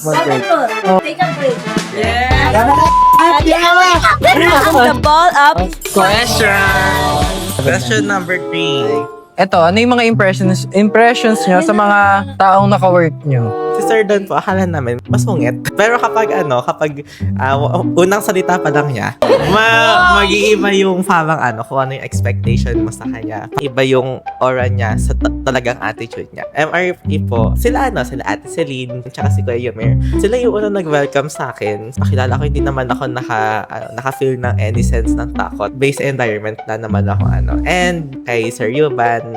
Second po. Take a break. The ball up. Question number 3. Eto, ano yung mga impressions nyo sa mga taong naka-work nyo? Si Sir Don po, akala namin masungit. Pero kapag unang salita pa lang niya, mag-iiba yung parang kung ano yung expectation mo sa kanya. Iba yung aura niya sa talagang attitude niya. MRP po, sila Ate Celine, tsaka si Kuya Yomir. Sila yung unang nag-welcome sa akin. Pakilala ko, hindi naman ako naka-feel ng any sense ng takot. Base environment na naman ako And kay Sir Yuban,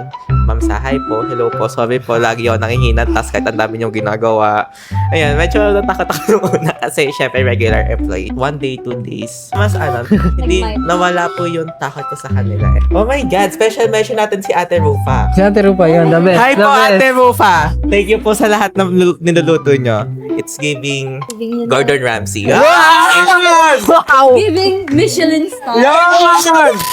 Ma'am Sahay po, hello po, sorry po, lagi ako nangihinat, tas kahit ang dami niyong ginagawa. Ayan, medyo natakot ako nung una kasi syempre regular employee. 1 day, 2 days. Mas hindi nawala po yung takot ko sa kanila eh. Oh my God, special mention natin si Ate Rufa. Si Ate Rupa yun, the best. Hi the po, best. Ate Rufa! Thank you po sa lahat ng niluluto nyo. It's giving Gordon Ramsay. Wow! Giving Michelin star.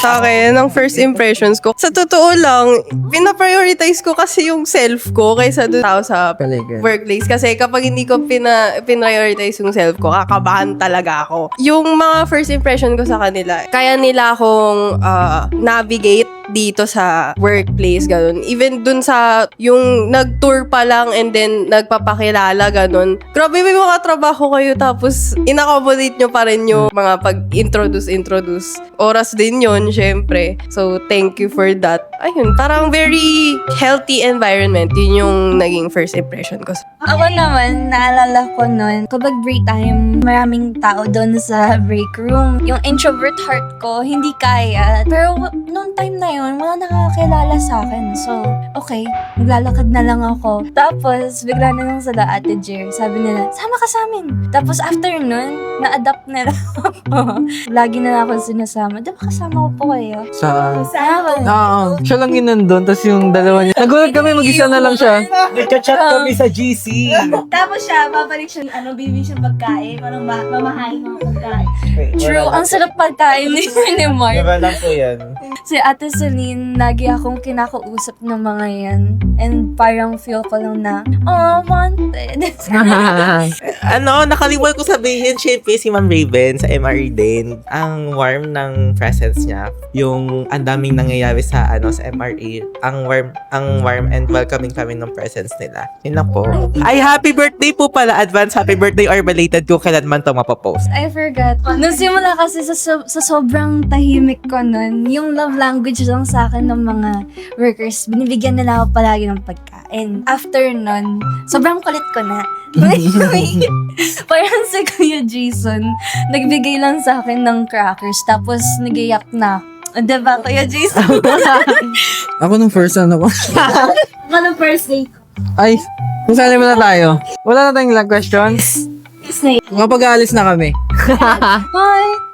Sa akin, ang first impressions ko, sa totoo lang, pina-prioritize ko kasi yung self ko kaysa doon tao sa Paligid. workplace. Kasi kapag hindi ko pina-prioritize yung self ko, kakabahan talaga ako. Yung mga first impression ko sa kanila, kaya nila akong navigate dito sa workplace, ganun. Even dun sa yung nag-tour pa lang and then nagpapakilala, ganun. Grabe, may mga trabaho kayo tapos in-accommodate nyo pa rin yung mga pag-introduce. Oras din yun, syempre. So, thank you for that. Ayun, parang very healthy environment. Yun yung naging first impression ko. Ako naman, naalala ko nun, kapag break time, maraming tao doon sa break room. Yung introvert heart ko, hindi kaya. Pero noong time na yun, wala nakakakilala sa akin. So, okay, maglalakad na lang ako. Tapos, bigla na lang sila Ate Jer. Sabi nila, sama ka sa amin. Tapos after nun, na-adapt na lang ako. Lagi na lang ako sinasama. Diba kasama ko po kayo? Saan? Kasama. Oo. Siya lang yun nandun, tapos yung dalawa niya. Nagulat kami, mag-isa na lang siya. Nagchat kami sa GC. Tapos siya, babalik siya, bibili siya pagkain. Parang mamahain mga pagkain. True, ang sarap pagkain ni Mark. Diba lang po yan? Si Ate Celine, lagi akong kinakausap ng mga yan. And parang feel ko lang na, oh, wanted. Nakalimutan ko sabihin, syempre si Ma'am Raven sa MRE din. Ang warm ng presence niya. Yung ang daming nangyayari sa sa MRE. Ang warm and welcoming kami ng presence nila. Yun lang po. Ay, happy birthday po pala. Advance happy birthday or belated ko kailan man to mapapost. I forgot. Nung simula kasi sa sobrang tahimik ko nun, yung love language lang sa akin ng mga workers, binibigyan nila ako palagi ng pagkain. After nun, sobrang kulit ko na. Parang si Kuya Jason, nagbigay lang sa akin ng crackers, tapos nagiyak na. Diba, Kuya Jason? Ako nung first ko. Anong first day ko? Ay, kung saan na tayo? Wala na tayong questions? Snake. Kapag aalis na kami. Bye!